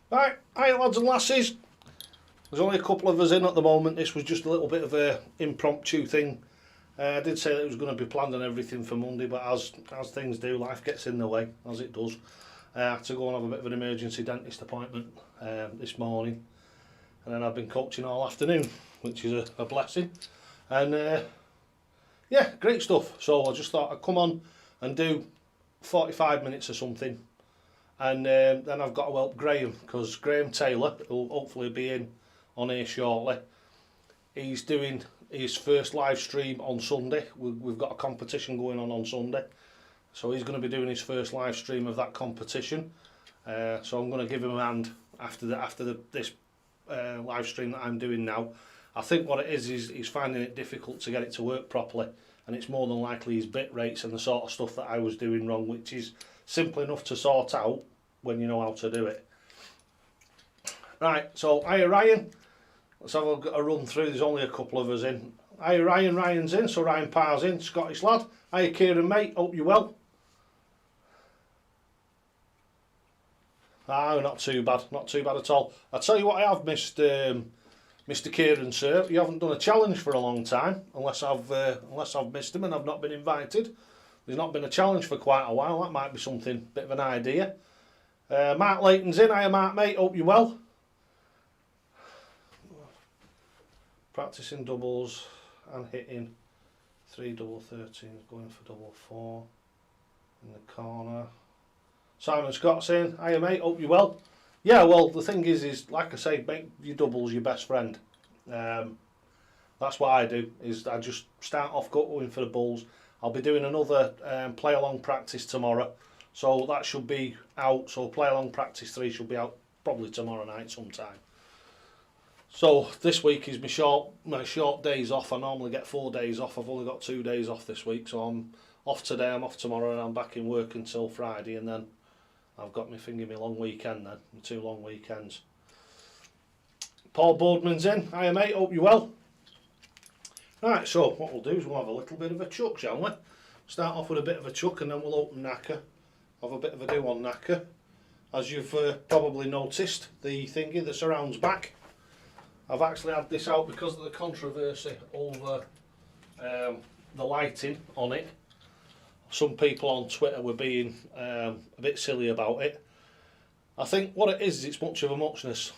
Right, hi lads and lasses. There's only a couple of us in at the moment. This was just a little bit of a impromptu thing. I did say that it was going to be planned and everything for Monday, but as things do, life gets in the way, as it does. I had to go and have a bit of an emergency dentist appointment this morning, and then I've been coaching all afternoon, which is a blessing. And yeah, great stuff. So I just thought I'd come on and do 45 minutes or something. And then I've got to help Graham, because Graham Taylor, who'll hopefully be in on here shortly, he's doing his first live stream on Sunday. We've got a competition going on Sunday, so he's going to be doing his first live stream of that competition. So I'm going to give him a hand after this live stream that I'm doing now. I think what it is he's finding it difficult to get it to work properly, and it's more than likely his bit rates and the sort of stuff that I was doing wrong, which is simple enough to sort out when you know how to do it. Right, so hiya Ryan, let's have a run through. There's only a couple of us in. Hiya Ryan, Ryan's in, so Ryan Parr's in, Scottish lad. Hiya Kieran mate, hope you're well. Ah, not too bad at all. I tell you what I have missed, Mr. Kieran sir, you haven't done a challenge for a long time, unless I've missed him and I've not been invited. There's not been a challenge for quite a while. That might be something, bit of an idea. Mark Layton's in. Hiya Mark mate, hope you're well. Practicing doubles and hitting 3 double 13s, going for double 4 in the corner. Simon Scott's in. Hiya mate, hope you're well. Yeah, well the thing is like I say, make your doubles your best friend. That's what I do, is I just start off going for the bulls. I'll be doing another play along practice tomorrow, so that should be out. So play along practice 3 should be out probably tomorrow night sometime. So this week is my short days off. I normally get 4 days off. I've only got 2 days off this week, so I'm off today, I'm off tomorrow, and I'm back in work until Friday, and then I've got my long weekend then, my 2 long weekends. Paul Boardman's in. Hiya mate, hope you're well. Right, so what we'll do is we'll have a little bit of a chuck, shall we? Start off with a bit of a chuck and then we'll open Nakka. Have a bit of a do on Nakka. As you've probably noticed, the thingy, the surround's back. I've actually had this out because of the controversy over the lighting on it. Some people on Twitter were being a bit silly about it. I think what it is it's much of a muchness.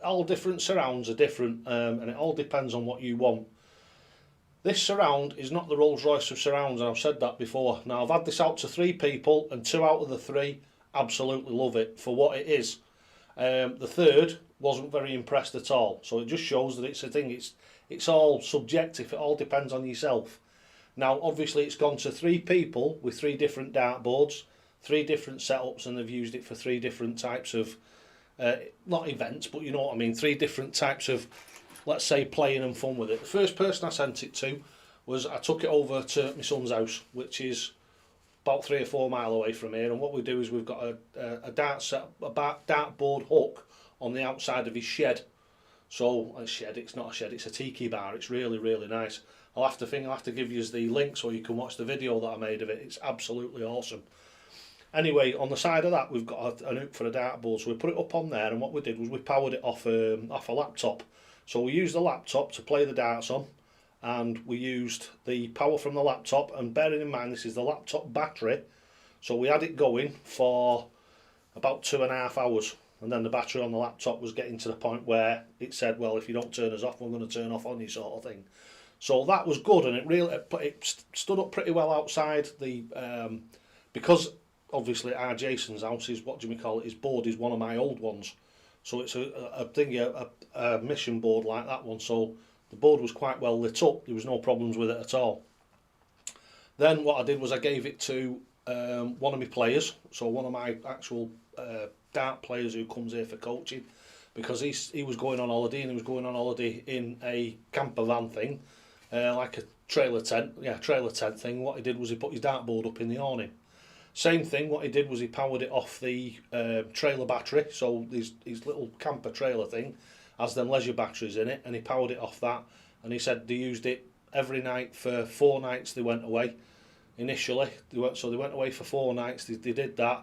All different surrounds are different, and it all depends on what you want. This surround is not the Rolls Royce of surrounds, and I've said that before. Now I've had this out to 3 people, and 2 out of the 3 absolutely love it for what it is. The third wasn't very impressed at all, so it just shows that it's a thing. It's all subjective. It all depends on yourself. Now obviously it's gone to 3 people with 3 different dartboards, 3 different setups, and they've used it for 3 different types of not events, but you know what I mean, 3 different types of, let's say, playing and fun with it. The first person I sent it to was, I took it over to my son's house, which is about 3 or 4 miles away from here, and what we do is we've got a dartboard hook on the outside of his shed. So it's not a shed, it's a tiki bar. It's really, really nice. I'll have to give you the link so you can watch the video that I made of it. It's absolutely awesome. Anyway, on the side of that we've got an hook for a dartboard, so we put it up on there, and what we did was we powered it off a laptop. So we used the laptop to play the darts on, and we used the power from the laptop, and bearing in mind this is the laptop battery, so we had it going for about 2.5 hours, and then the battery on the laptop was getting to the point where it said, well, if you don't turn us off, we're going to turn off on you, sort of thing. So that was good, and it stood up pretty well outside the because obviously our Jason's house is, what do we call it, his board is one of my old ones. So it's a mission board like that one, so the board was quite well lit up. There was no problems with it at all. Then what I did was I gave it to one of my players, so one of my actual dart players who comes here for coaching, because he was going on holiday, and he was going on holiday in a camper van thing, like a trailer tent thing. What he did was he put his dartboard up in the awning. Same thing, what he did was he powered it off the trailer battery, so his little camper trailer thing has them leisure batteries in it, and he powered it off that, and he said they used it every night for 4 nights they went away. Initially, they went away for 4 nights, they did that,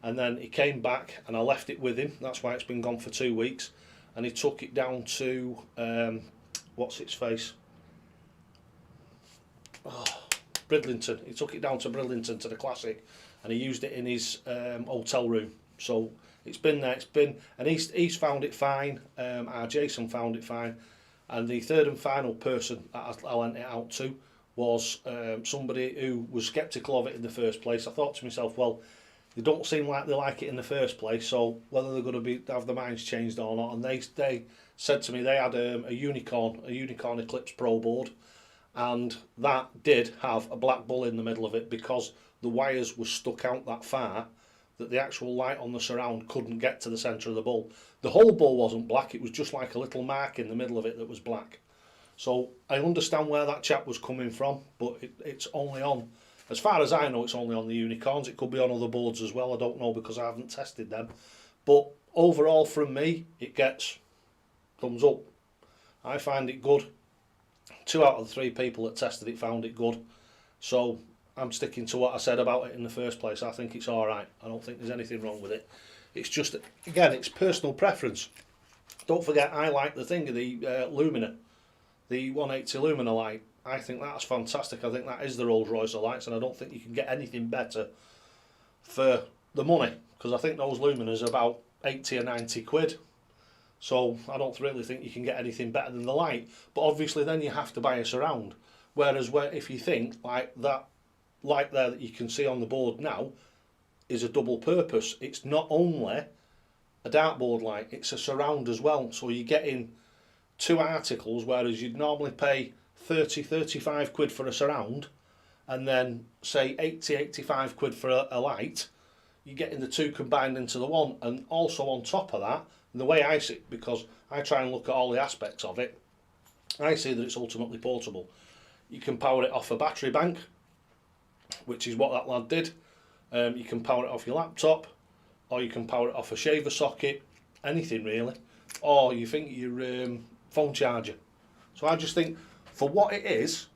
And then he came back and I left it with him. That's why it's been gone for 2 weeks. And he took it down to, what's its face? Oh, Bridlington. He took it down to Bridlington to the Classic, and he used it in his hotel room. So it's been there. And he's found it fine. Our Jason found it fine. And the third and final person that I lent it out to was somebody who was sceptical of it in the first place. I thought to myself, well, they don't seem like they like it in the first place, so whether they're going to have their minds changed or not. And they said to me they had a Unicorn Eclipse Pro board, and that did have a black bull in the middle of it because the wires were stuck out that far that the actual light on the surround couldn't get to the centre of the bull. The whole bull wasn't black, it was just like a little mark in the middle of it that was black. So I understand where that chap was coming from, but it's only on, as far as I know, it's only on the Unicorns. It could be on other boards as well, I don't know because I haven't tested them. But overall from me, it gets thumbs up. I find it good. 2 out of the 3 people that tested it found it good. So I'm sticking to what I said about it in the first place. I think it's alright. I don't think there's anything wrong with it. It's just, again, it's personal preference. Don't forget, I like the thing of the Lumina. The 180 Lumina light. I think that's fantastic. I think that is the Rolls Royce of lights, and I don't think you can get anything better for the money, because I think those Luminas are about 80 or 90 quid. So I don't really think you can get anything better than the light. But obviously then you have to buy a surround. Whereas if you think like that light there that you can see on the board now is a double purpose. It's not only a dartboard light, it's a surround as well. So you're getting 2 articles, whereas you'd normally pay 30-35 quid for a surround and then say 80-85 quid for a light. You're getting the 2 combined into the one. And also on top of that, the way I see it, because I try and look at all the aspects of it, I see that it's ultimately portable. You can power it off a battery bank, which is what that lad did. You can power it off your laptop, or you can power it off a shaver socket, anything really, or you think your phone charger. So I just think for what it is,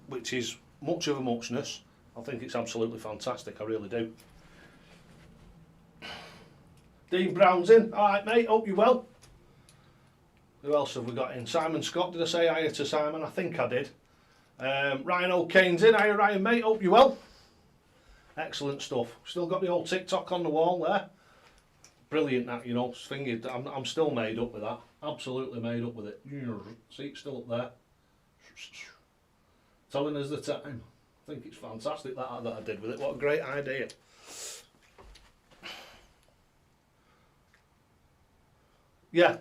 which is much of a muchness, I think it's absolutely fantastic. I really do. Dean Brown's in. Alright mate, hope you're well. Who else have we got in? Simon Scott, did I say hiya to Simon? I think I did. Ryan O'Kane's in. Hiya Ryan mate, hope you're well. Excellent stuff. Still got the old TikTok on the wall there. Brilliant that, you know, I'm still made up with that. Absolutely made up with it. See, it's still up there. Telling us the time. I think it's fantastic that I did with it. What a great idea. Yeah,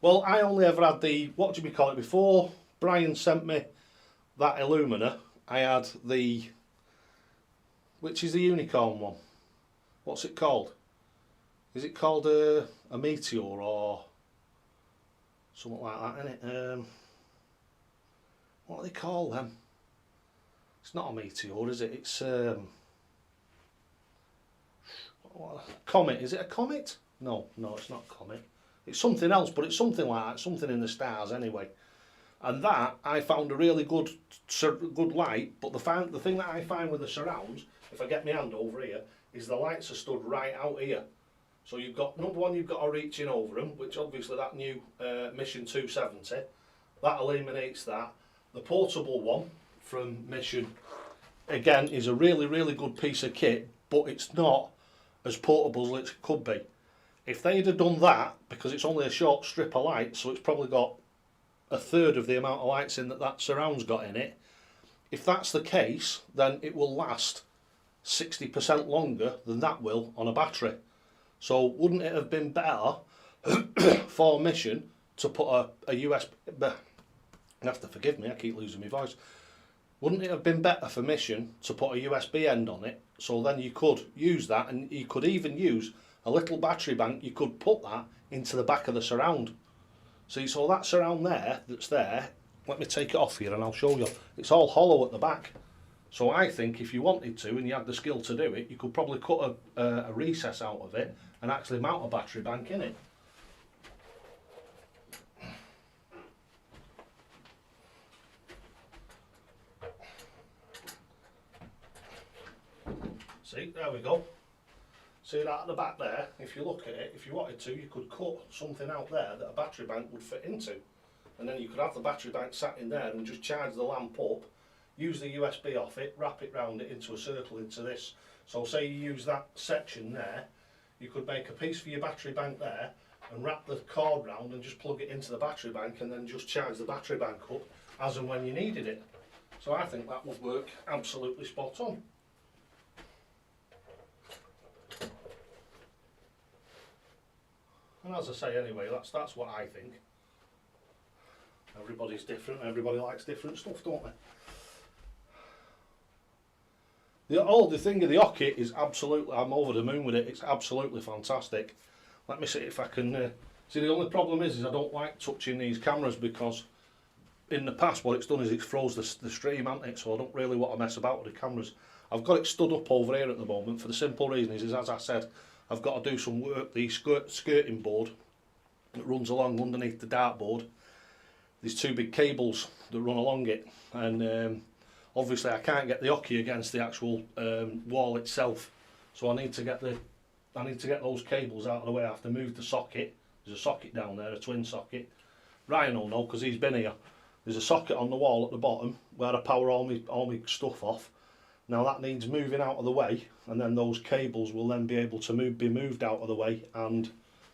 well, I only ever had the, what do we call it, before Brian sent me that Illumina, I had the, which is the Unicorn one. What's it called? Is it called a Meteor or something like that, isn't it? What do they call them? It's not a Meteor, is it? It's Comet. Is it a Comet? No, it's not Comet. It's something else, but it's something like that, something in the stars anyway. And that, I found a really good light, but the thing that I find with the surrounds, if I get my hand over here, is the lights are stood right out here. So you've got, number one, you've got to reach in over them, which obviously that new Mission 270, that eliminates that. The portable one from Mission, again, is a really, really good piece of kit, but it's not as portable as it could be. If they'd have done that, because it's only a short strip of light, so it's probably got a third of the amount of lights in that surround's got in it, if that's the case, then it will last 60% longer than that will on a battery. So wouldn't it have been better for Mission to put a USB... You have to forgive me, I keep losing my voice. Wouldn't it have been better for Mission to put a USB end on it, so then you could use that, and you could even use a little battery bank, you could put that into the back of the surround. See, so that surround there, that's there, let me take it off here and I'll show you. It's all hollow at the back. So I think if you wanted to and you had the skill to do it, you could probably cut a recess out of it and actually mount a battery bank in it. See, there we go. See that at the back there? If you look at it, if you wanted to, you could cut something out there that a battery bank would fit into. And then you could have the battery bank sat in there and just charge the lamp up, use the USB off it, wrap it round it into a circle into this. So say you use that section there, you could make a piece for your battery bank there and wrap the cord round and just plug it into the battery bank and then just charge the battery bank up as and when you needed it. So I think that would work absolutely spot on. And as I say anyway, that's what I think. Everybody's different, everybody likes different stuff, don't they? The thing of the Oki is absolutely, I'm over the moon with it, it's absolutely fantastic. Let me see if I can, see the only problem is I don't like touching these cameras because in the past what it's done is it's froze the stream, hasn't it? So I don't really want to mess about with the cameras. I've got it stood up over here at the moment for the simple reason is as I said, I've got to do some work, the skirting board that runs along underneath the dartboard. There's two big cables that run along it and obviously I can't get the Oki against the actual wall itself, so I need to get those cables out of the way. I have to move the socket. There's a socket down there, a twin socket. Ryan will know because he's been here. There's a socket on the wall at the bottom where I power all my stuff off. Now that needs moving out of the way, and then those cables will then be able to be moved out of the way, and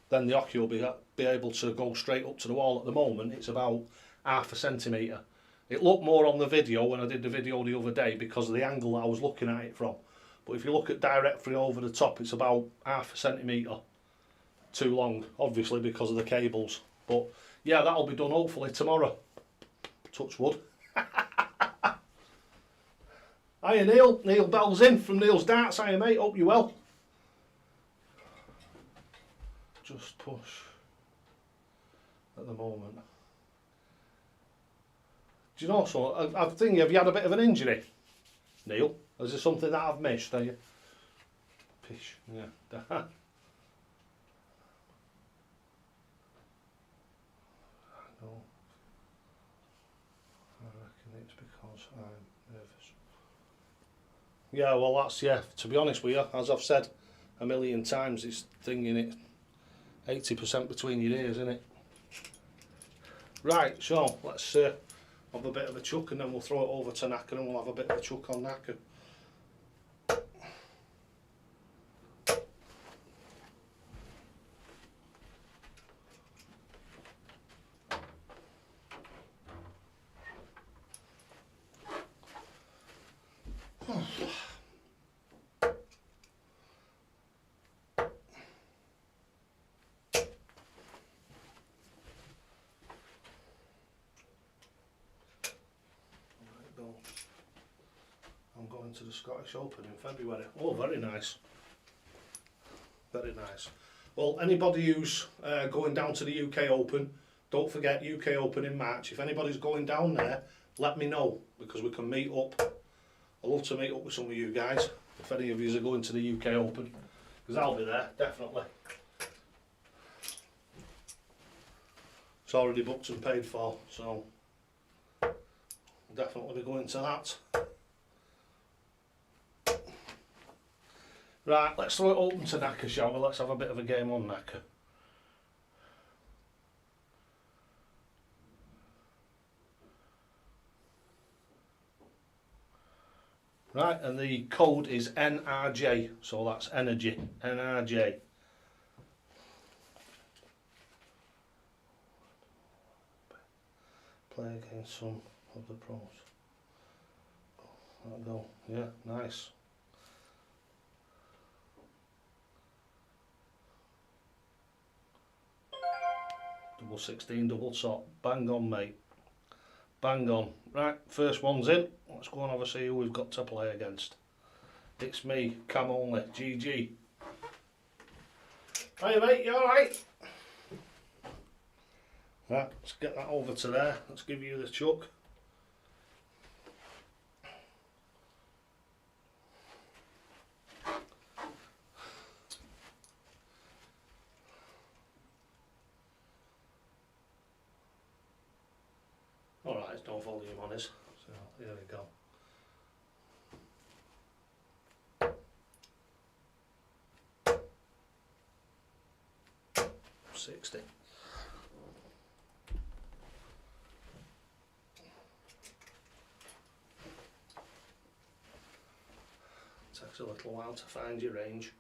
then the Oki will be able to go straight up to the wall. At the moment it's about half a centimetre. It looked more on the video when I did the video the other day because of the angle that I was looking at it from. But if you look at directly over the top, it's about half a centimetre too long, obviously because of the cables. But yeah, that'll be done hopefully tomorrow. Touch wood. Hiya Neil, Neil Bell's in from Neil's Darts. Hiya mate, hope you're well. Just push at the moment. Do you know, so I think, have you had a bit of an injury, Neil? Is there something that I've missed? Are you? Pish, yeah. No. I reckon it's because I'm nervous. Yeah, well that's, yeah, to be honest with you, as I've said a million times, it's thinking it 80% between your ears, isn't it? Right, so let's have a bit of a chuck and then we'll throw it over to Nakka and we'll have a bit of a chuck on Nakka. I'm going to the Scottish Open in February. Oh, very nice. Very nice. Well, anybody who's going down to the UK Open, don't forget UK Open in March. If anybody's going down there, let me know because we can meet up. I'd love to meet up with some of you guys if any of you are going to the UK Open, because I'll be there, definitely. It's already booked and paid for, so I'll definitely be going to that. Right, let's throw it open to Nakka, shall we? Let's have a bit of a game on Nakka. Right, and the code is NRJ, so that's energy, NRJ. Play against some of the pros. That'll go, yeah, nice. Double 16, double top. Bang on, mate. Bang on. Right, first one's in. Let's go and have a see who we've got to play against. It's me, Cam only. GG. Hiya, mate. You alright? Right, let's get that over to there. Let's give you the chuck. Alright, there's no volume on us, so there we go. 60. Takes a little while to find your range.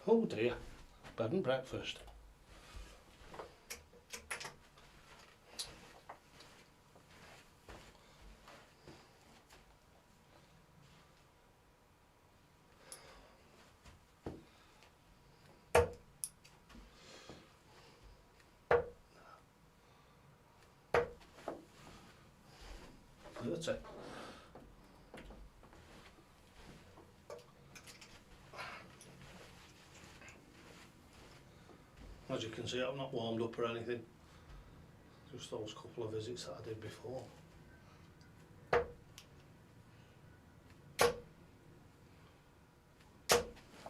Oh dear, bed and breakfast. That's it. As you can see, I've not warmed up or anything. Just those couple of visits that I did before.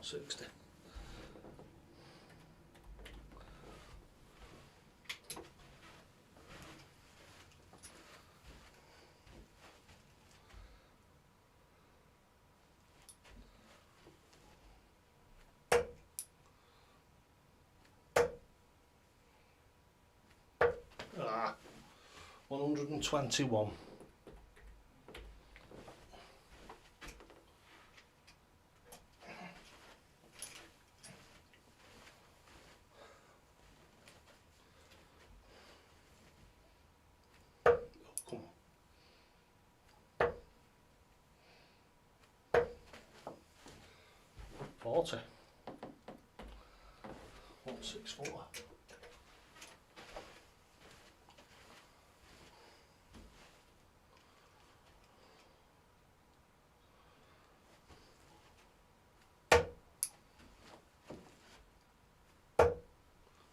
$60. Ah, 121. Come on. 40. 164.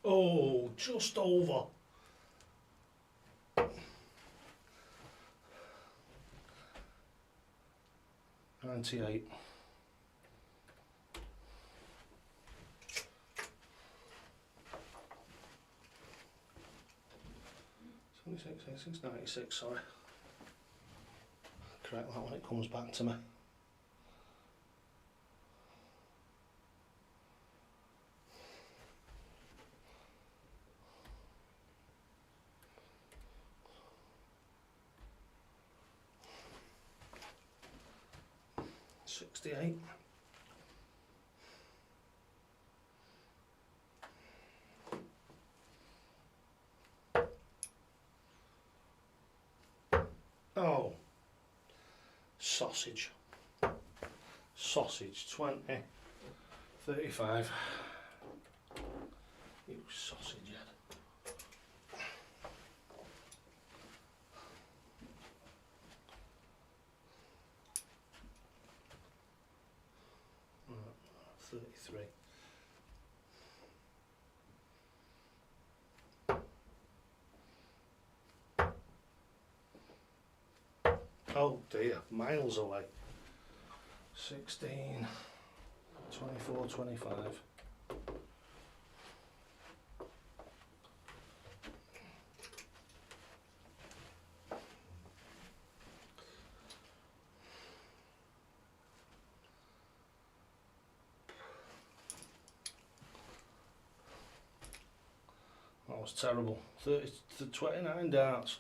Oh, just over. 98. 76, 86, 96, sorry. Correct that when it comes back to me. $68. Oh, sausage. Sausage, 20, 35. You sausage head. Right, 33. Oh dear, miles away. 16, 24, 25. That was terrible. 30 to 29 darts.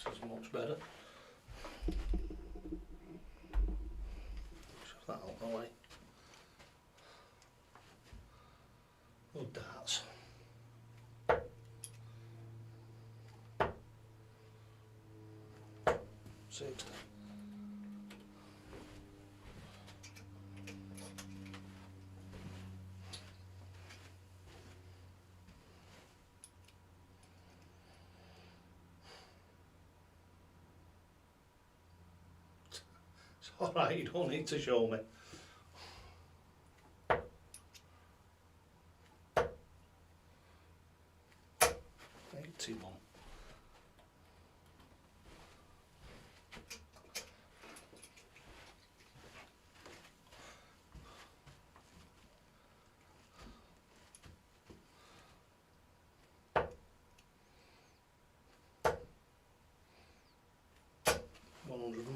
This is much better. Shove that out the way. Oh, darts. $60. It's alright, you don't need to show me. $81.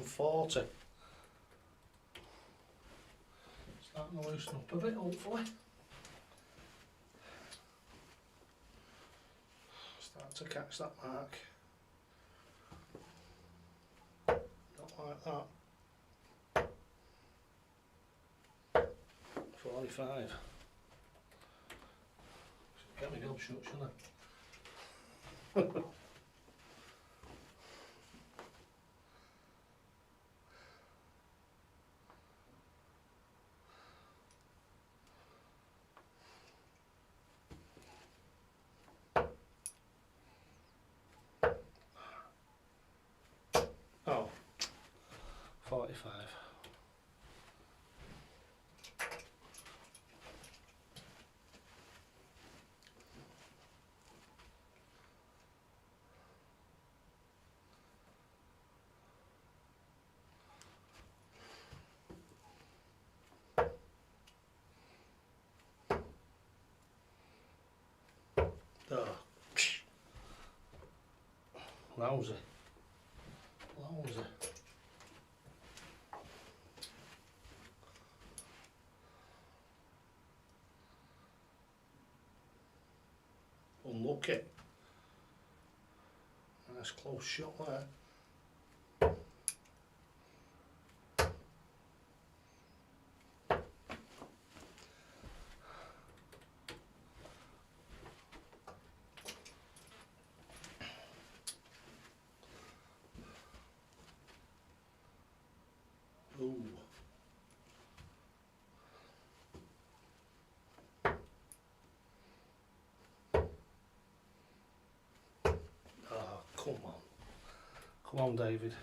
40. Starting to loosen up a bit, hopefully. Start to catch that mark. Not like that. 45. Get me go shut, shouldn't I? Oh, 45. Oh, lousy. Lousy. Unlucky. Nice close shot there. Ooh. Oh, come on. Come on, David.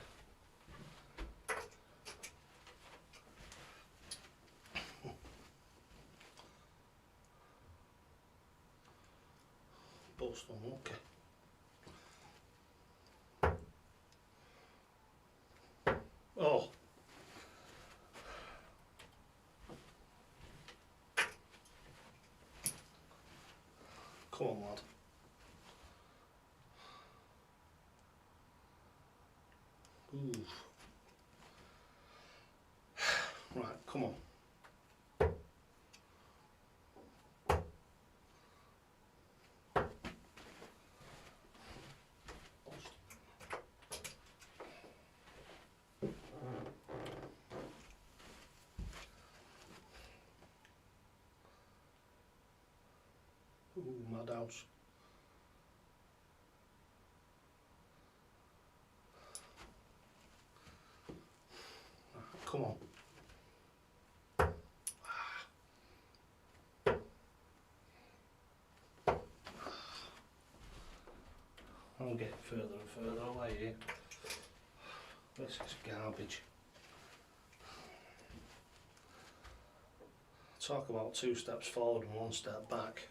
Bust unlucky. Oh. Come on, lad. Ooh. Right, come on. Ooh, madhouse. Come on. I'm getting further and further away here. This is garbage. Talk about 2 steps forward and 1 step back.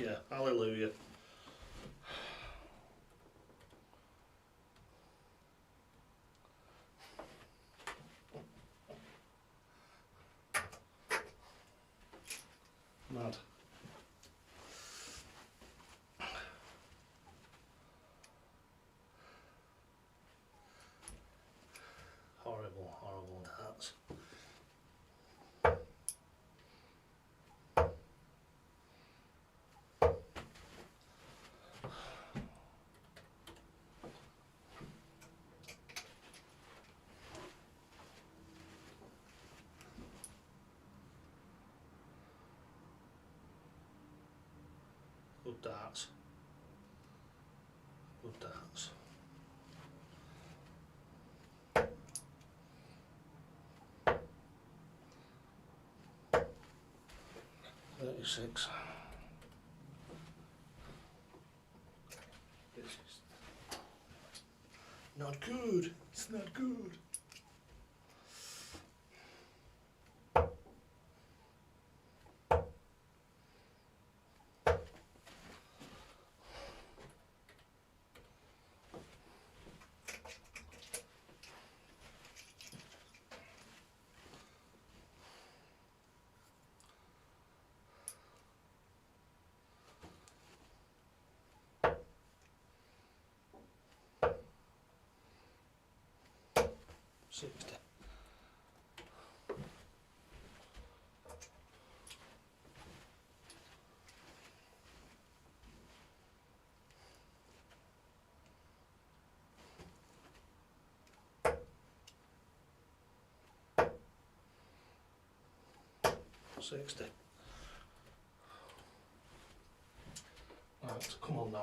Yeah, hallelujah. Mad. Horrible, horrible darts. Good darts. Good darts. Six. This is not good. It's not good. 60. Right, come on now.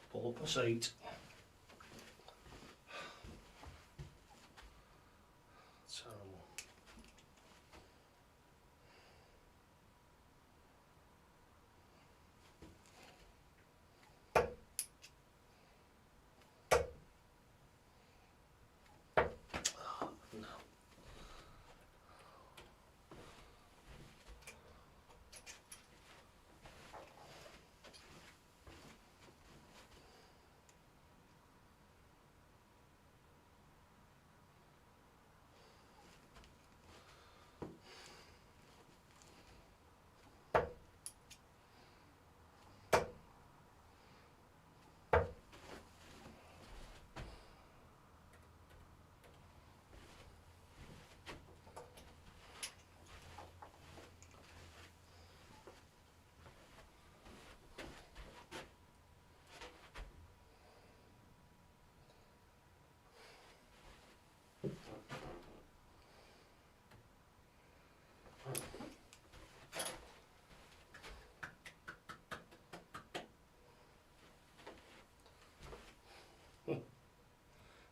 Pull up a seat. Terrible. No.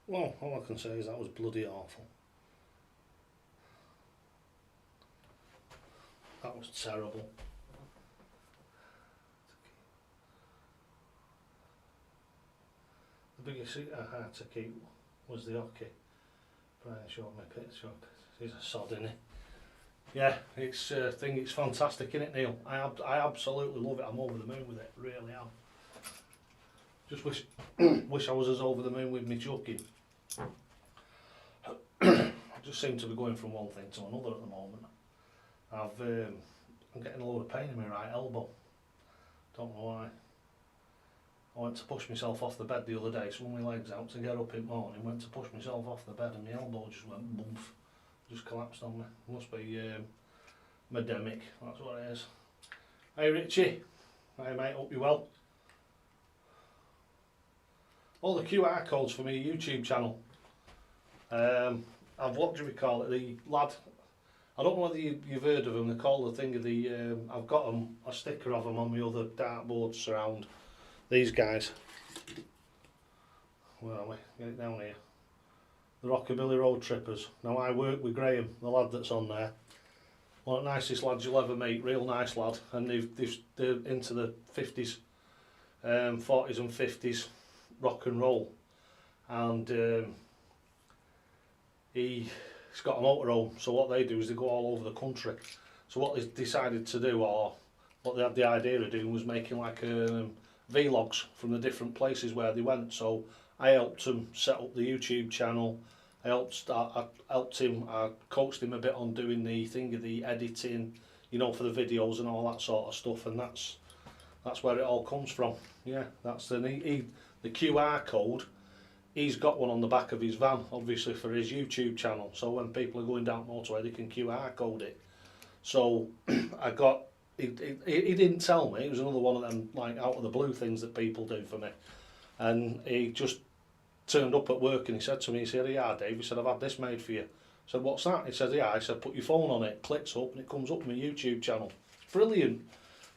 Well, all I can say is that was bloody awful. That was terrible. The biggest seat I had to keep was the hockey. Brian showed me a picture. He's a sod, isn't he? Yeah, it's it's fantastic, isn't it, Neil? I absolutely love it. I'm over the moon with it, really am. Just wish I was as over the moon with me chucking. I just seem to be going from one thing to another at the moment. I'm getting a load of pain in my right elbow. Don't know why. I went to push myself off the bed the other day, swung my legs out to get up in the morning, went to push myself off the bed and my elbow just went boom, just collapsed on me. Must be medemic, that's what it is. Hey Richie, hey mate, hope you're well. All the QR codes for my YouTube channel. What do we call it? The lad. I don't know whether you've heard of them. They call the thing of the. I've got a sticker of them on my other dartboard surround. These guys. Where are we? Get it down here. The Rockabilly Road Trippers. Now I work with Graham, the lad that's on there. One of the nicest lads you'll ever meet. Real nice lad, and they're into the 50s, 40s and 50s rock and roll, and he's got a motorhome, so what they do is they go all over the country. So what they decided to do, or what they had the idea of doing, was making like vlogs from the different places where they went. So I helped them set up the YouTube channel. I helped him, I coached him a bit on doing the thing of the editing, you know, for the videos and all that sort of stuff, and that's where it all comes from. Yeah, that's the QR code. He's got one on the back of his van, obviously for his YouTube channel, so when people are going down motorway they can QR code it. So I got, he didn't tell me, it was another one of them like out of the blue things that people do for me, and he just turned up at work and he said to me, he said, "Yeah Dave," he said, "I've had this made for you." I said, "What's that?" He said, "Yeah," I said, "Put your phone on it, clicks up and it comes up on my YouTube channel." Brilliant.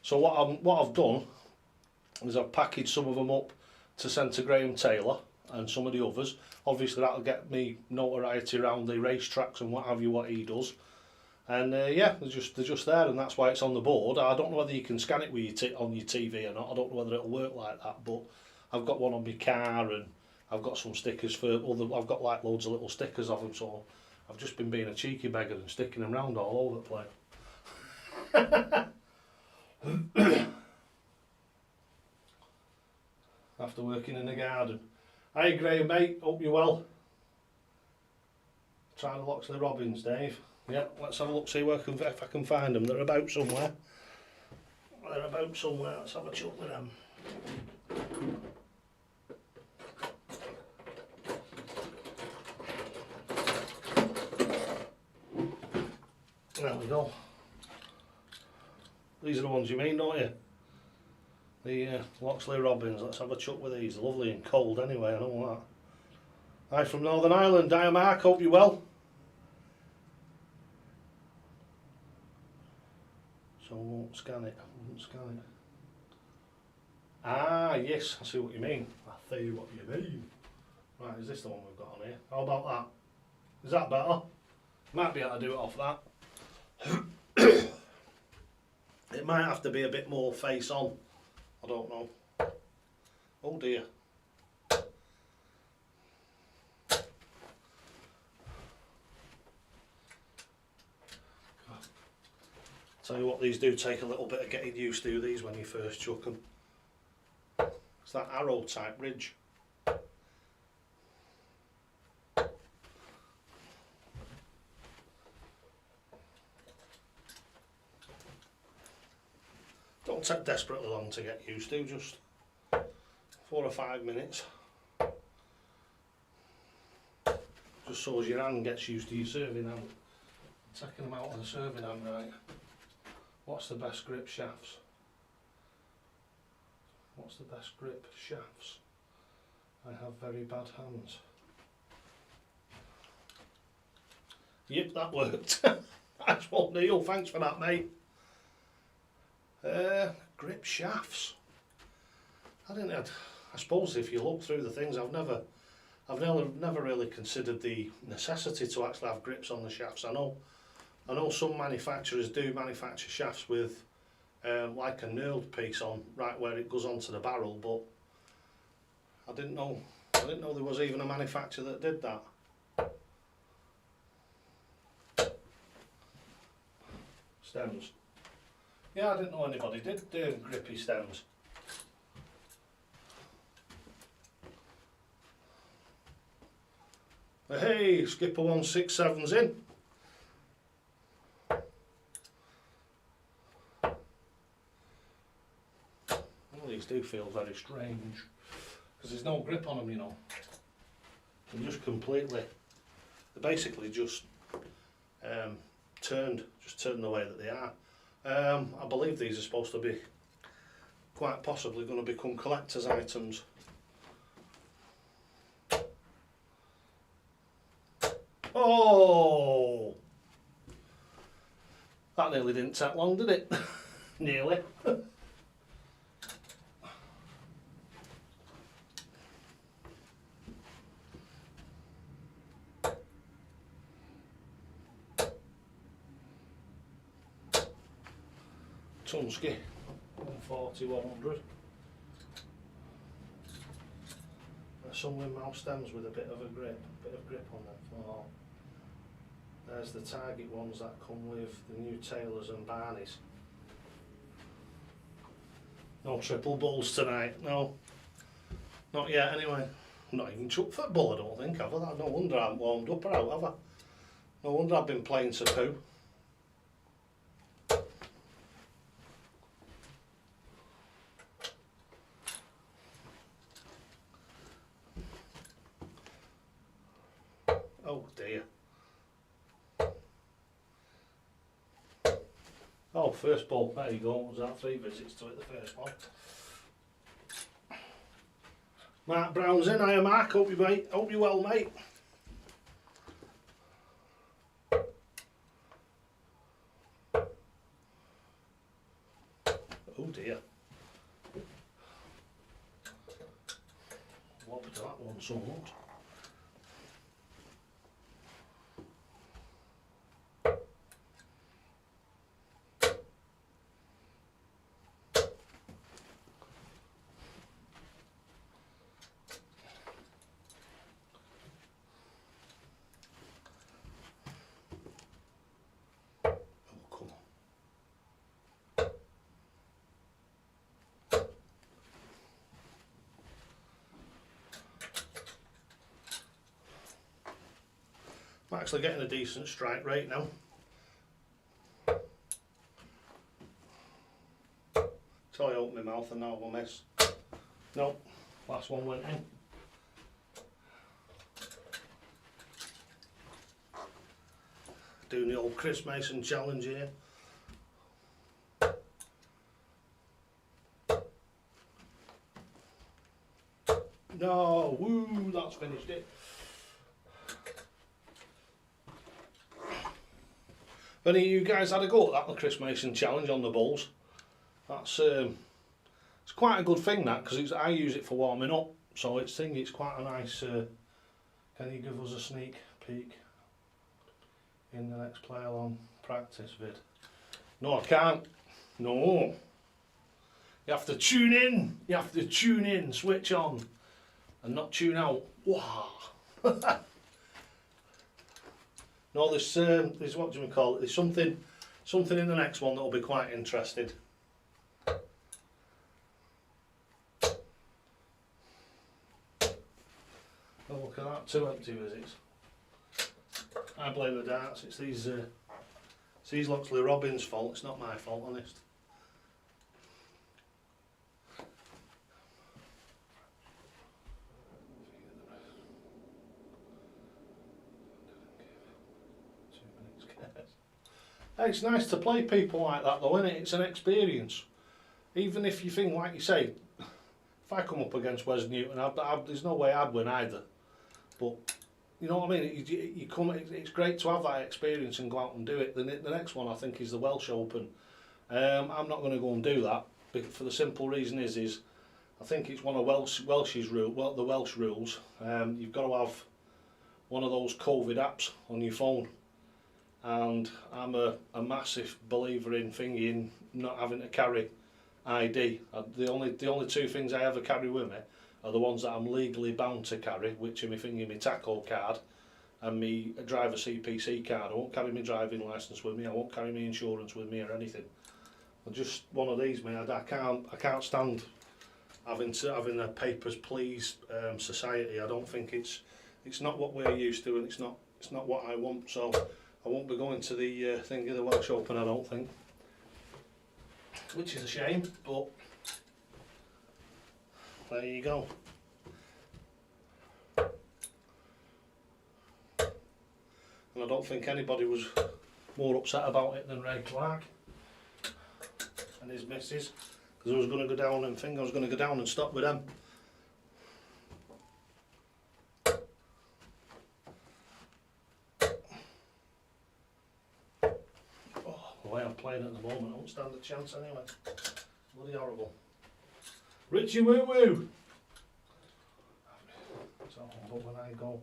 So what I've done is I've packaged some of them up to send to Graham Taylor and some of the others. Obviously that'll get me notoriety around the racetracks and what have you, what he does. And yeah, they're just there, and that's why it's on the board. I don't know whether you can scan it with your on your TV or not. I don't know whether it'll work like that, but I've got one on my car, and I've got some stickers for other. I've got like loads of little stickers of them, so I've just been being a cheeky beggar and sticking them round all over the place. After working in the garden. Hi Graham, mate, hope you're well. Try the Loxley Robins, Dave. Yeah, let's have a look, see where if I can find them. They're about somewhere. They're about somewhere, let's have a chuck with them. There we go. These are the ones you mean, don't you? The Loxley Robins. Let's have a chuck with these. Lovely and cold anyway, I know that. Hi from Northern Ireland. Hi Mark, hope you're well. So I won't scan it. Ah, yes, I see what you mean. I see what you mean. Right, is this the one we've got on here? How about that? Is that better? Might be able to do it off that. It might have to be a bit more face on. I don't know. Oh dear. Tell you what, these do take a little bit of getting used to, these, when you first chuck them. It's that arrow type ridge. Don't take desperately long to get used to, just 4 or 5 minutes. Just so as your hand gets used to your serving hand. Taking them out of the serving hand, right. What's the best grip shafts? What's the best grip shafts? I have very bad hands. Yep, that worked. That's one, Neil, thanks for that, mate. Grip shafts. I suppose if you look through the things, I've never really considered the necessity to actually have grips on the shafts. I know some manufacturers do manufacture shafts with like a knurled piece on, right where it goes onto the barrel, but I didn't know there was even a manufacturer that did that. Stems. Yeah, I didn't know anybody did grippy stems. Hey, Skipper 167's in. Well, these do feel very strange because there's no grip on them, you know. They're just completely, they're basically just turned the way that they are. I believe these are supposed to be quite possibly going to become collector's items. Oh! That nearly didn't take long, did it? Nearly. Tunsky, 140, 100. There's some with mouse stems with a bit of grip on them. Oh. There's the Target ones that come with the new Taylors and Barneys. No triple bulls tonight, no. Not yet anyway. Not even chucked for a bull, I don't think, have I? No wonder I haven't warmed up or out, have I? No wonder I've been playing to poo. Oh dear. Oh, first ball, there you go. Was that 3 visits to it, the first one? Mark Brown's in. Hiya Mark, hope you well, mate. Oh dear. Lobbed that one somewhat. actually getting a decent strike rate now. So I open my mouth and now I'll miss. Nope, last one went in. Doing the old Chris Mason challenge here. No, woo, that's finished it. Have any of you guys had a go at that, the Chris Mason challenge on the balls? That's it's quite a good thing, that, because I use it for warming up. So it's quite a nice. Can you give us a sneak peek in the next play along practice vid? No, I can't. No. You have to tune in. You have to tune in, switch on, and not tune out. Wow. No, there's what do we call it? There's something in the next one that'll be quite interesting. Oh, look at that, 2 empty visits. I blame the darts. It's these Loxley Robbins' fault. It's not my fault, honest. It's nice to play people like that though, isn't it? It's an experience. Even if you think, like you say, if I come up against Wes Newton, there's no way I'd win either. But, you know what I mean? It's great to have that experience and go out and do it. The next one I think is the Welsh Open. I'm not going to go and do that, for the simple reason is I think it's one of the Welsh rules. You've got to have one of those COVID apps on your phone. And I'm a massive believer in not having to carry ID. The only 2 things I ever carry with me are the ones that I'm legally bound to carry, which are my taco card and my driver CPC card. I won't carry my driving licence with me. I won't carry my insurance with me or anything. I'm just one of these, mate. I can't stand having a papers please society. I don't think it's not what we're used to, and it's not what I want. So I won't be going to the thing of the Welsh Open, I don't think, which is a shame, but there you go. And I don't think anybody was more upset about it than Ray Clark and his missus, because I was going to go down and stop with them. The way I'm playing at the moment, I won't stand a chance anyway. Bloody horrible. Richie Woo Woo! So, but when I go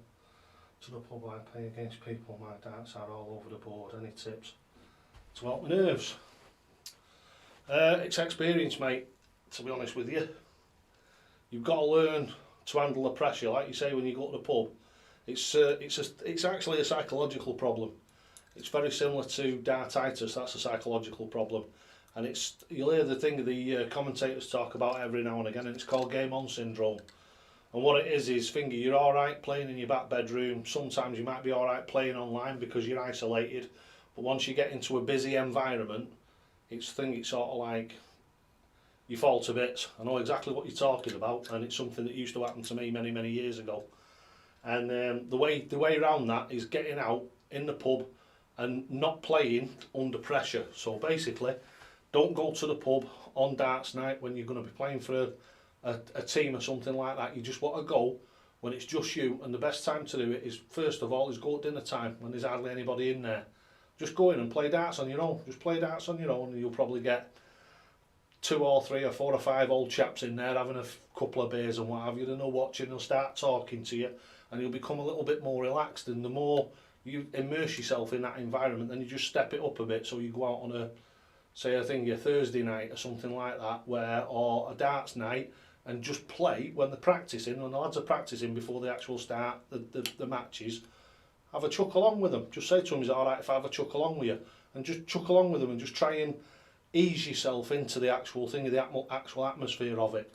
to the pub I play against people, my darts are all over the board. Any tips to help my nerves? It's experience, mate, to be honest with you. You've got to learn to handle the pressure, like you say when you go to the pub. It's actually a psychological problem. It's very similar to dartitis. That's a psychological problem, and you'll hear the commentators talk about every now and again, and it's called game on syndrome. And what it is finger, you're all right playing in your back bedroom. Sometimes you might be all right playing online because you're isolated, but once you get into a busy environment, it's sort of like you fall to bits. I know exactly what you're talking about, and it's something that used to happen to me many years ago. And the way around that is getting out in the pub and not playing under pressure. So basically, don't go to the pub on darts night when you're going to be playing for a team or something like that. You just want to go when it's just you, and the best time to do it is, first of all, is go at dinner time when there's hardly anybody in there. Just go in and play darts on your own. Just play darts on your own, and you'll probably get 2 or 3 or 4 or 5 old chaps in there having a couple of beers and what have you, and they'll watch you and they'll start talking to you, and you'll become a little bit more relaxed. And the more you immerse yourself in that environment, then you just step it up a bit. So you go out on a Thursday night or something like that, or a darts night, and just play when they're practicing, when the lads are practicing before they actually start the matches. Have a chuck along with them. Just say to them, is it alright if I have a chuck along with you? And just chuck along with them and just try and ease yourself into the actual thing, the actual atmosphere of it.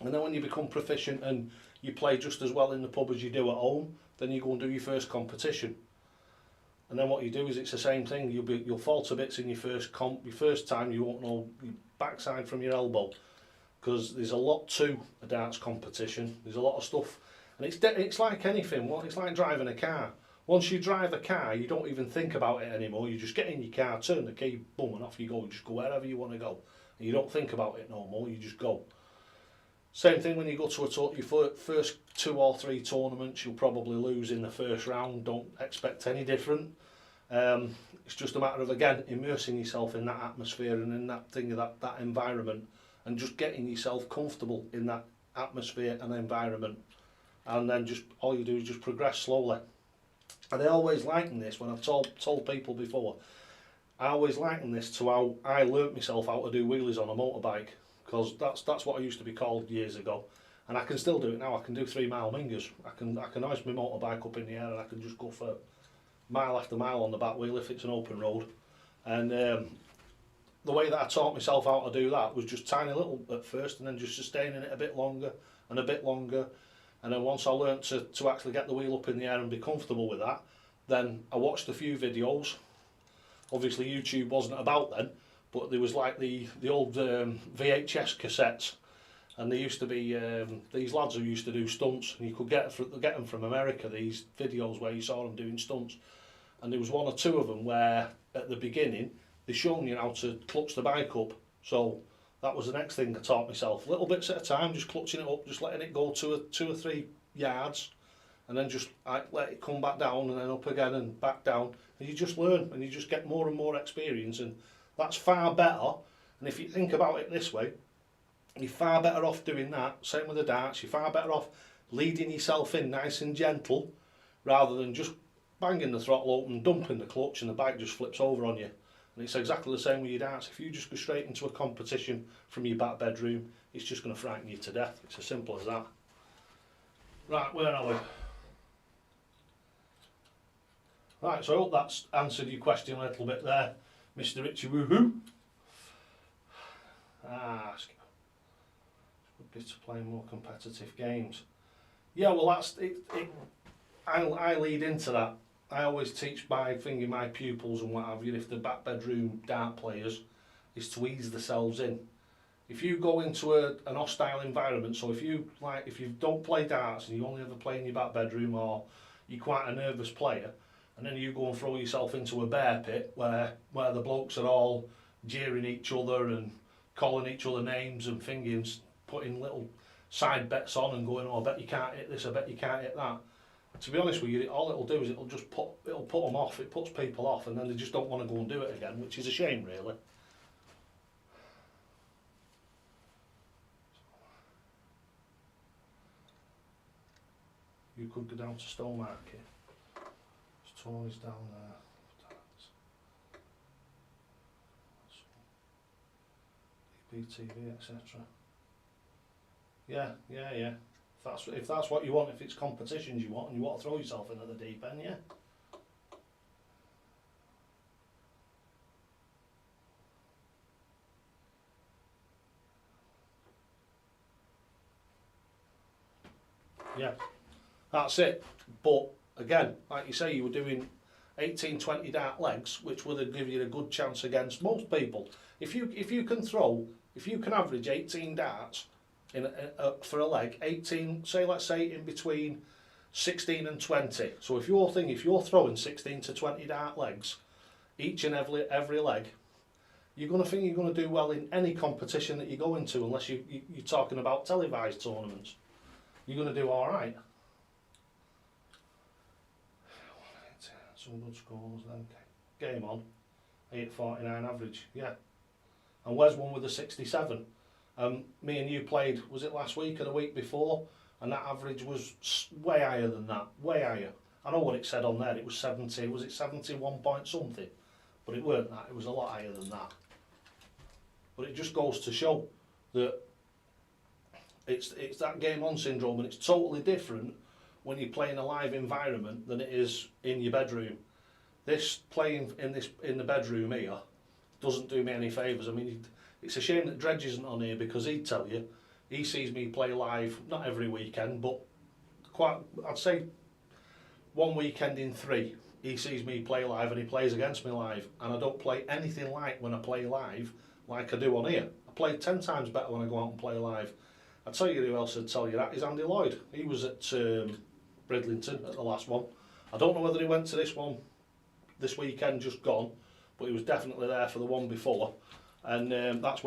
And then when you become proficient and you play just as well in the pub as you do at home, then you go and do your first competition. and then what you do is it's the same thing. You'll fall to bits in your first comp. Your first time you won't know your backside from your elbow, because there's a lot to a darts competition. There's a lot of stuff, and it's like anything. Well, it's like driving a car. Once you drive a car, you don't even think about it anymore. You just get in your car, turn the key, boom, and off you go. You just go wherever you want to go, and you don't think about it no more. You just go. Same thing when you go to your first 2 or 3 tournaments. You'll probably lose in the first round. Don't expect any different. It's just a matter of, again, immersing yourself in that atmosphere and in that thing, that environment, and just getting yourself comfortable in that atmosphere and environment. And then just all you do is just progress slowly. And I always liken this, when I've told people before, I always liken this to how I learnt myself how to do wheelies on a motorbike, because that's what I used to be called years ago, and I can still do it now. I can do 3 mile mingers. I can hoist my motorbike up in the air, and I can just go for mile after mile on the back wheel if it's an open road. And the way that I taught myself how to do that was just tiny little at first, and then just sustaining it a bit longer and a bit longer. And then once I learnt to actually get the wheel up in the air and be comfortable with that, then I watched a few videos. Obviously YouTube wasn't about then, but there was like the old VHS cassettes, and there used to be these lads who used to do stunts, and you could get them from America, these videos where you saw them doing stunts. And there was 1 or 2 of them where at the beginning they showed you how to clutch the bike up. So that was the next thing I taught myself, little bits at a time, just clutching it up, just letting it go 2 or 3 yards, and then just let it come back down and then up again and back down, and you just learn and you just get more and more experience, and that's far better. And if you think about it this way, you're far better off doing that. Same with the darts, you're far better off leading yourself in nice and gentle, rather than just banging the throttle open, dumping the clutch, and the bike just flips over on you. And it's exactly the same with your darts. If you just go straight into a competition from your back bedroom, it's just going to frighten you to death. It's as simple as that. Right, where are we? Right, so I hope that's answered your question a little bit there, Mr. Richie Woohoo. It's good bit to play more competitive games. Yeah, well, that's it. I lead into that. I always teach my pupils and what have you, if they're back bedroom dart players, is to ease themselves in. If you go into an hostile environment, so if you don't play darts and you only ever play in your back bedroom, or you're quite a nervous player, and then you go and throw yourself into a bear pit where the blokes are all jeering each other and calling each other names and things, putting little side bets on and going, oh, I bet you can't hit this, I bet you can't hit that. To be honest with you, all it'll do is it'll put them off. It puts people off, and then they just don't want to go and do it again, which is a shame, really. You could go down to Stowmarket. Tony's down there. BTV, etc. Yeah. If that's what you want, if it's competitions you want, and you want to throw yourself into the deep end, yeah. Yeah, that's it. But again, like you say, you were doing 18-20 dart legs, which would give you a good chance against most people. If you can average 18 darts for a leg, 18, let's say in between 16 and 20. So if you're throwing 16 to 20 dart legs each and every leg, you're going to think you're going to do well in any competition that you go into, unless you're talking about televised tournaments. You're going to do all right. Some good scores then. Game on. 8.49 average, yeah. And Wes won with a 67. Me and you played, was it last week or the week before? And that average was way higher than that, way higher. I know what it said on there, it was 70, was it 71 point something? But it weren't that, it was a lot higher than that. But it just goes to show that it's that game on syndrome, and it's totally different when you play in a live environment than it is in your bedroom. This playing in the bedroom here doesn't do me any favours. I mean, it's a shame that Dredge isn't on here, because he'd tell you, he sees me play live, not every weekend, but quite, I'd say one weekend in 3, he sees me play live and he plays against me live, and I don't play anything like when I play live like I do on here. I play 10 times better when I go out and play live. I tell you who else would tell you that is Andy Lloyd. He was at Bridlington at the last one. I don't know whether he went to this one this weekend just gone, but he was definitely there for the one before, and that's where